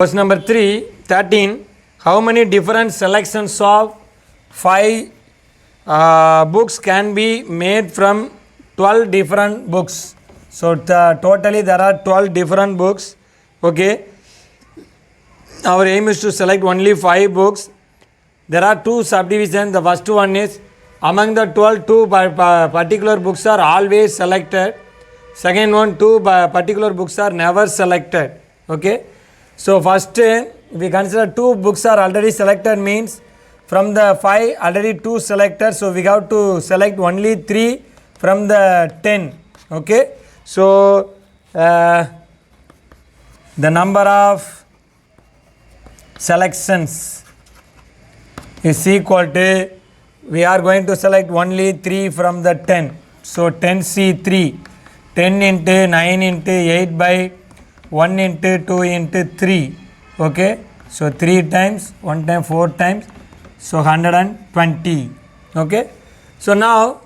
Question number 3, 13. How many different selections of 5 books can be made from 12 different books? So, totally there are 12 different books. Okay. Our aim is to select only 5 books. There are 2 subdivisions. The first one is among the 12, 2 particular books are always selected. Second one, 2 particular books are never selected. Okay. So, first we consider 2 books are already selected means from the 5 already 2 selected. So, we have to select only 3 from the 10. Okay. So, the number of selections is equal to, we are going to select only 3 from the 10. So, 10C3, 10 into 9 into 8 by 1 into 2 into 3. Okay. So, 3 times, 1 time, 4 times. So, 120. Okay. So, now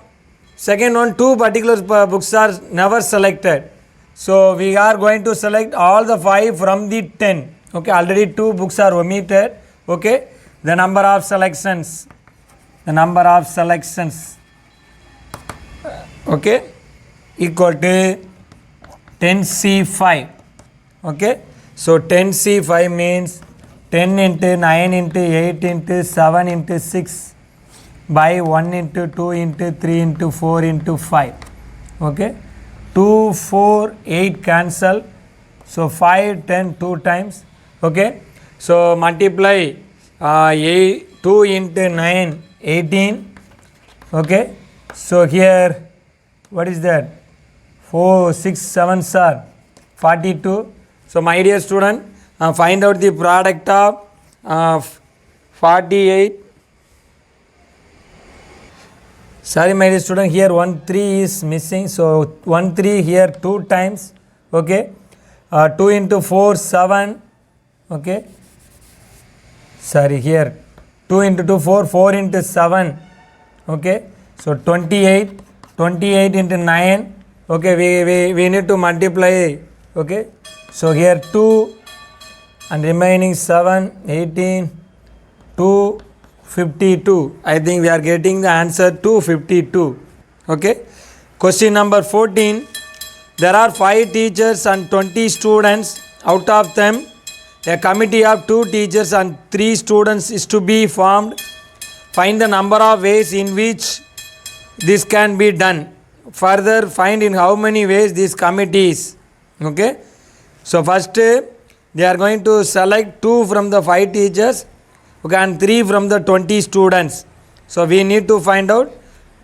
second one, 2 particular books are never selected. So, we are going to select all the 5 from the 10. Okay. Already 2 books are omitted. Okay. The number of selections. Okay. Equal to 10C5. Okay. So, 10C5 means 10 into 9 into 8 into 7 into 6 by 1 into 2 into 3 into 4 into 5. Okay. 2, 4, 8 cancel. So, 5, 10, 2 times. Okay. So, multiply 2 into 9, 18. Okay. So, here what is that? 4, 6, 7 are 42. So, my dear student, find out the product of 48. Sorry, my dear student, here 1 3 is missing. So, 1 3 here 2 times. Okay. 2 into 4, 7. Okay. Sorry, here 2 into 2, 4, 4 into 7. Okay. So, 28. 28 into 9. Okay. We need to multiply. Okay. So, here 2 and remaining 7, 18, 2, 52. I think we are getting the answer 252. Okay. Question number 14. There are 5 teachers and 20 students. Out of them, a committee of 2 teachers and 3 students is to be formed. Find the number of ways in which this can be done. Further, find in how many ways this committee is. Okay. So, first they are going to select 2 from the 5 teachers, okay, and 3 from the 20 students. So, we need to find out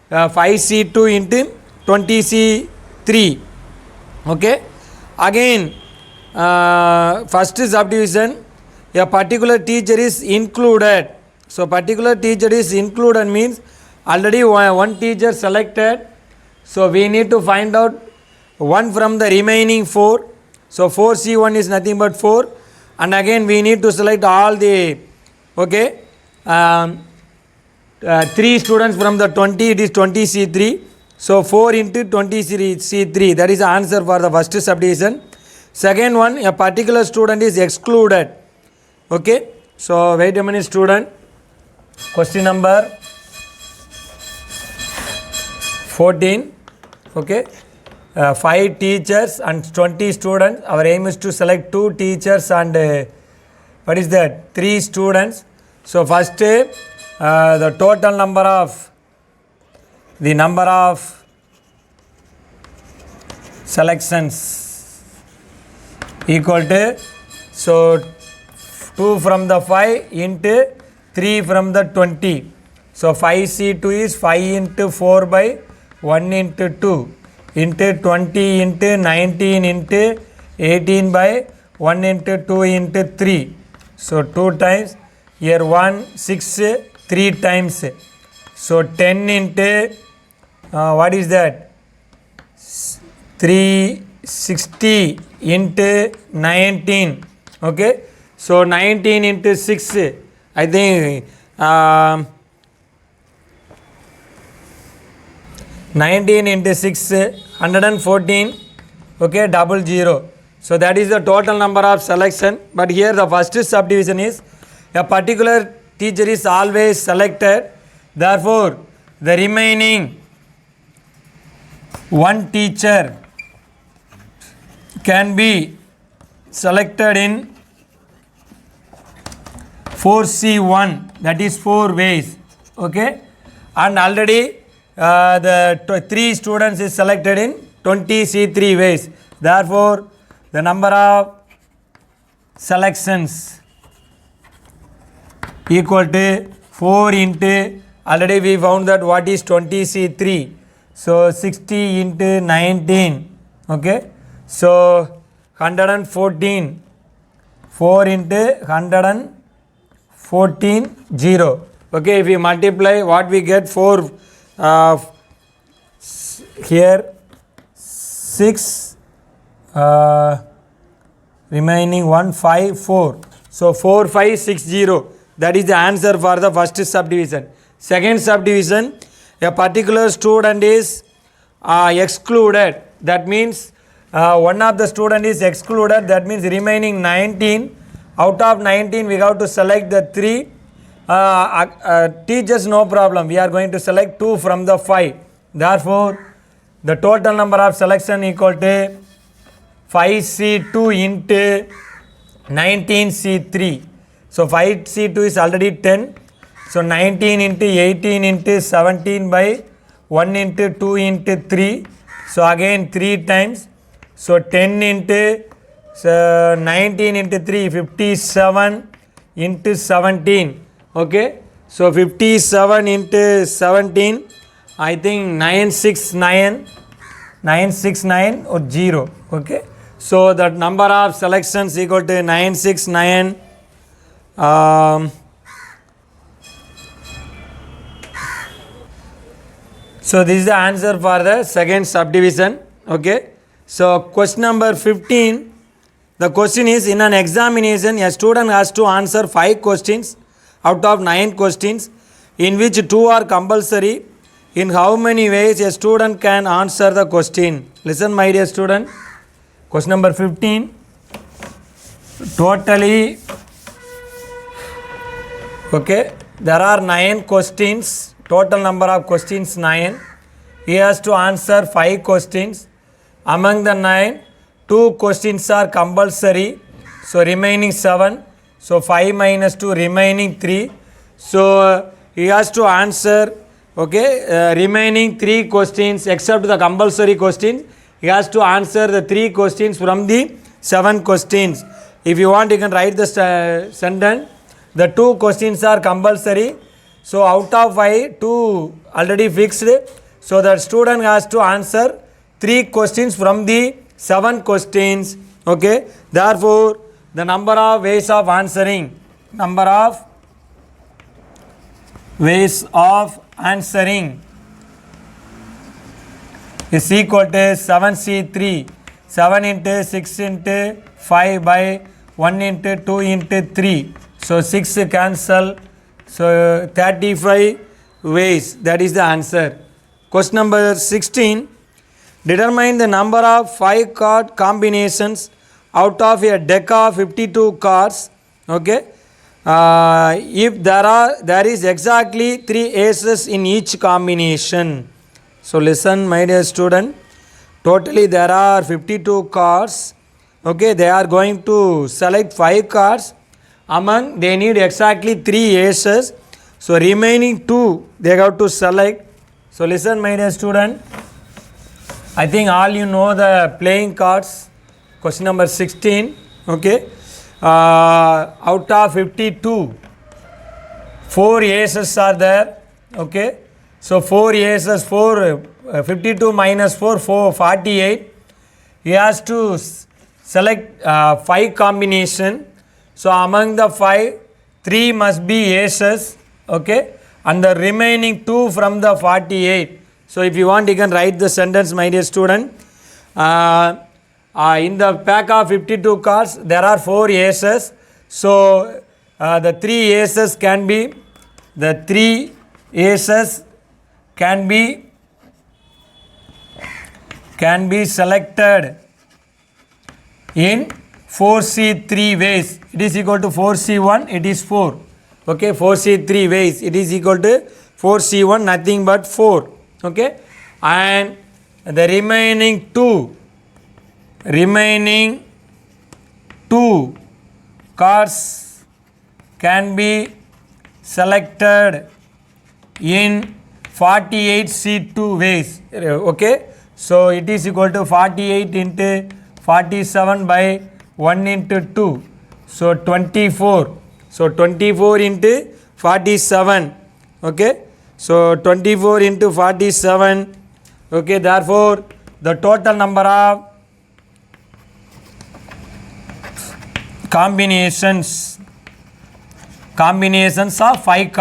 5C2 into 20C3. Okay. Again, first subdivision, a particular teacher is included. So, particular teacher is included means already one teacher selected. So, we need to find out 1 from the remaining 4. So, 4C1 is nothing but 4, and again we need to select all the 3 students from the 20, it is 20C3. So, 4 into 20C3, that is the answer for the first subdivision. Second one, a particular student is excluded. Okay. So, wait a minute student. Question number 14. Okay. 5 teachers and 20 students. Our aim is to select 2 teachers and 3 students. So, first the total number of selections equal to, so 2 from the 5 into 3 from the 20. So, 5C2 is 5 into 4 by 1 into 2. Into 20 into 19 into 18 by 1 into 2 into 3. So, 2 times, here 1, 6, 3 times. So, 10 into, what is that? 360 into 19. Okay. So, 19 into 6, I think 19 into 6, 114, okay, 00. So that is the total number of selection. But here the first subdivision is a particular teacher is always selected. Therefore, the remaining one teacher can be selected in 4C1, that is 4 ways. Okay, and already the 3 students is selected in 20C3 ways. Therefore, the number of selections equal to 4 into, already we found that what is 20C3. So 60 into 19. Okay, so 114. 4 into 114, 0. Okay, if we multiply, what we get? 4 here 6 remaining 1 5 4. So 4 5 6 0. That is the answer for the first subdivision. Second subdivision, a particular student is excluded. That means one of the student is excluded. That means remaining 19. Out of 19, we have to select the 3. Teachers, no problem. We are going to select 2 from the 5. Therefore, the total number of selection equal to 5C2 into 19C3. So 5C2 is already 10. So 19 into 18 into 17 by 1 into 2 into 3. So again 3 times. So 10 into 19 into 3, 57 into 17. Okay. So 57 into 17, I think 969 or 0. Okay. So the number of selections equal to 969. So this is the answer for the second subdivision. Okay. So question number 15. The question is, in an examination, a student has to answer 5 questions out of 9 questions, in which 2 are compulsory. In how many ways a student can answer the question? Listen, my dear student. Question number 15. Totally, okay, there are 9 questions. Total number of questions 9. He has to answer 5 questions. Among the 9, 2 questions are compulsory. So remaining 7. So 5 minus 2, remaining 3. So he has to answer, okay, remaining 3 questions except the compulsory questions. He has to answer the 3 questions from the 7 questions. If you want, you can write the sentence. The 2 questions are compulsory. So out of 5, 2 already fixed. So the student has to answer 3 questions from the 7 questions. Okay. Therefore, the number of ways of answering is equal to 7C3. 7 into 6 into 5 by 1 into 2 into 3. So 6 cancel. So 35 ways. That is the answer. Question number 16. Determine the number of 5 card combinations out of a deck of 52 cards. Okay. If there is exactly 3 aces in each combination. So listen, my dear student. Totally there are 52 cards. Okay. They are going to select 5 cards. Among they need exactly 3 aces. So remaining 2 they have to select. So listen, my dear student. I think all you know the playing cards. Question number 16. Okay. Out of 52, 4 aces are there. Okay. So 4 aces, 52 minus 4, 48. He has to select 5 combination. So among the 5, 3 must be aces. Okay. And the remaining 2 from the 48. So if you want, you can write the sentence, my dear student. In the pack of 52 cards, there are 4 aces. So the 3 aces can be selected in 4C3 ways. It is equal to 4C1, it is 4. Okay, 4C3 ways, it is equal to 4C1, nothing but 4. Okay, and the remaining two cards can be selected in 48C2 ways. Okay, so it is equal to 48 into 47 by 1 into 2, so 24. So 24 into 47. Okay, so 24 into 47. Okay, therefore the total number of combinations of 5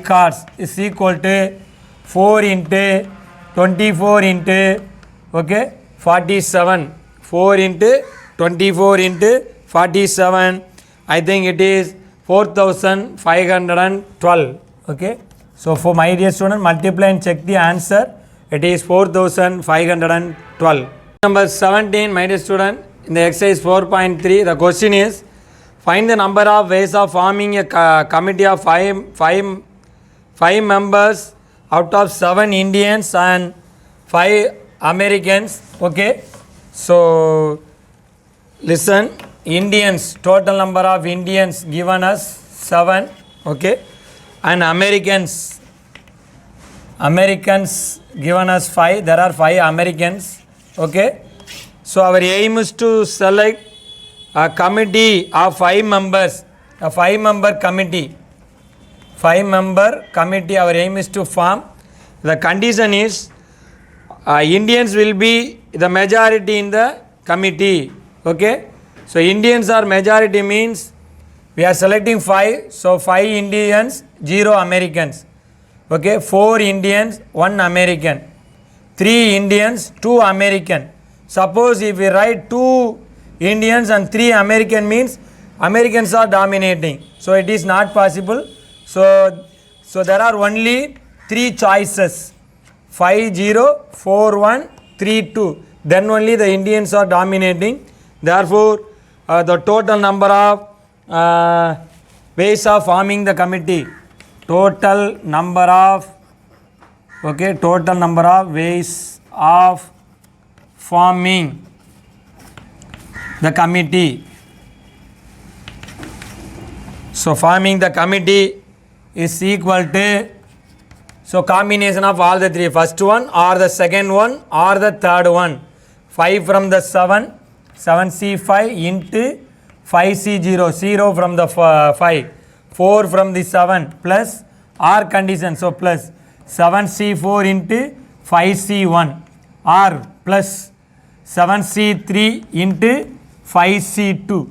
cards is equal to 4 into 24 into, okay, 47. 4 into 24 into 47, I think it is 4512. Okay, so for my dear student, multiply and check the answer. It is 4512. Number 17, my dear student, in the exercise 4.3, the question is, find the number of ways of forming a committee of five members out of 7 Indians and 5 Americans. Okay, so listen, Indians, total number of Indians given us 7. Okay, and Americans given us 5. There are 5 Americans. Okay, so our aim is to select a committee of 5 members, a 5-member committee. 5-member committee, our aim is to form. The condition is Indians will be the majority in the committee. Okay, so Indians are majority means we are selecting 5, so 5 Indians, 0 Americans. Okay, 4 Indians, 1 American. 3 Indians, 2 American. Suppose if we write 2 Indians and 3 American means Americans are dominating. So it is not possible. So there are only 3 choices. 5, 0, 4, 1, 3, 2. Then only the Indians are dominating. Therefore, the total number of ways of forming the committee. Total number of ways of forming the committee. So forming the committee is equal to, so combination of all the 3, first one or the second one or the third one. 5 from the 7, 7C5 into 5C0, 0 from the 5, 4 from the 7 plus R condition, so plus 7C4 into 5C1 R plus 7C3 into 5C2.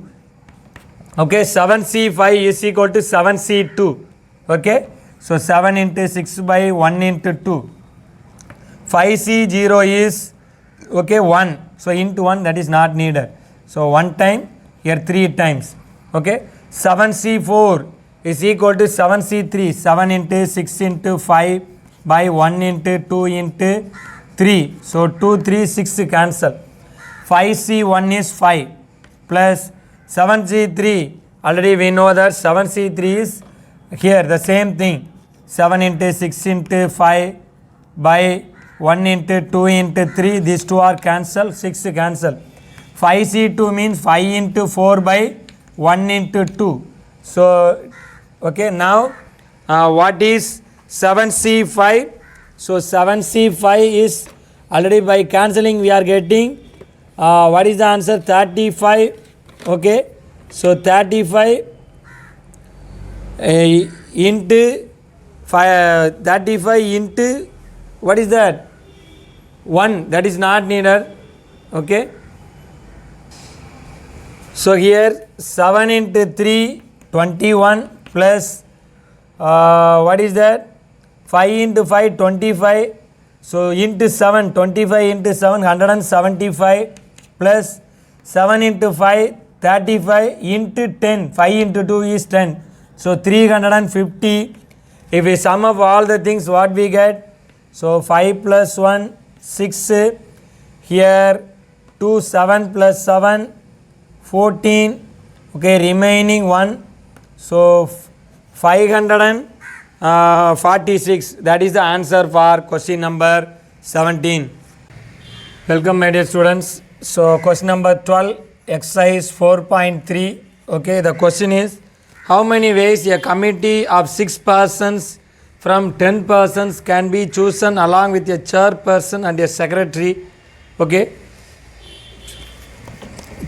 Okay, 7C5 is equal to 7C2. Okay, so 7 into 6 by 1 into 2. 5C0 is, okay, 1. So into 1, that is not needed. So 1 time, here 3 times. Okay, 7C4 is equal to 7C3. 7 into 6 into 5 by 1 into 2 into 3. So 2, 3, 6 cancel. 5C1 is 5 plus 7C3. Already we know that 7C3 is here the same thing. 7 into 6 into 5 by 1 into 2 into 3. These 2 are cancelled. 6 cancel. 5C2 means 5 into 4 by 1 into 2. So, okay, now what is 7C5? So 7C5 is already by cancelling we are getting what is the answer? 35. Okay, so 35 into 35 into what is that? 1, that is not needed. Okay, so here 7 into 3, 21 plus what is that? 5 into 5, 25. So into 7, 25 into 7, 175 plus 7 into 5, 35 into 10. 5 into 2 is 10. So 350. If we sum up all the things, what we get? So 5 plus 1, 6. Here 2 7 plus 7 14, okay, remaining 1, so 546. That is the answer for question number 17. Welcome my dear students. So question number 12, exercise 4.3. okay, the question is, how many ways a committee of 6 persons from 10 persons can be chosen along with a chairperson and a secretary? Okay,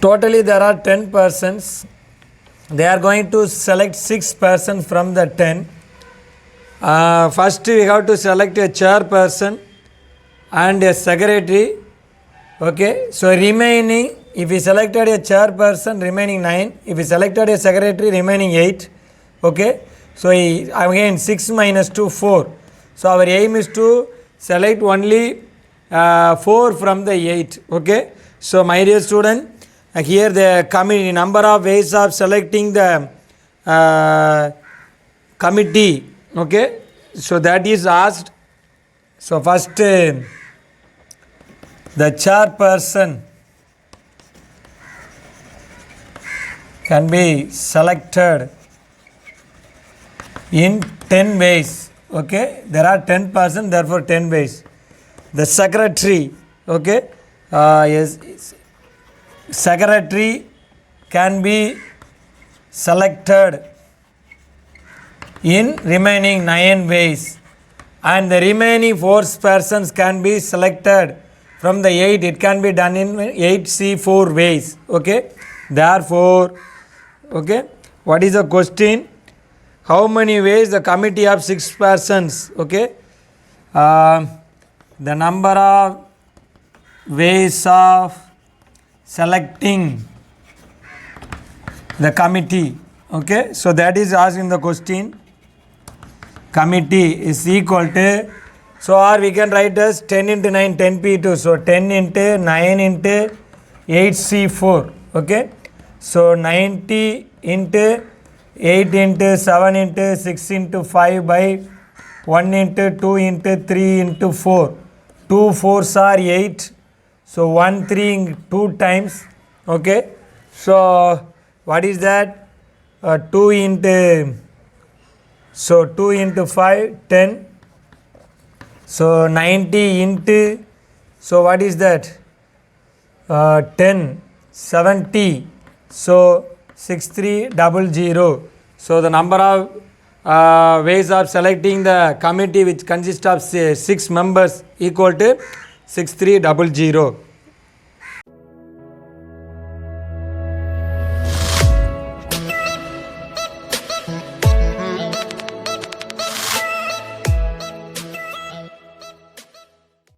totally there are 10 persons. They are going to select 6 persons from the 10. First we have to select a chairperson and a secretary. Okay, so remaining, if we selected a chairperson, remaining 9. If we selected a secretary, remaining 8. Okay, so again 6 minus 2, 4. So our aim is to select only 4 from the 8. Okay, so my dear student, here the committee, number of ways of selecting the committee. Okay, so that is asked. So first the chairperson can be selected in 10 ways. Okay, there are 10 persons, therefore 10 ways. The secretary, okay, secretary can be selected in remaining 9 ways, and the remaining 4 persons can be selected from the 8. It can be done in 8C4 ways. Okay, therefore, okay, what is the question? How many ways the committee of 6 persons? Okay, the number of ways of selecting the committee. Okay, so that is asked in the question. Committee is equal to, so or we can write as 10 into 9, 10p2. So 10 into 9 into 8c4. Okay, so 90 into 8 into 7 into 6 into 5 by 1 into 2 into 3 into 4. 2 4s are 8. So 1 3 2 times. Okay, so what is that? 2 into, so 2 into 5, 10. So 90 into, so what is that? 10, 70. So 6300. So the number of ways of selecting the committee which consists of 6 members equal to 6300.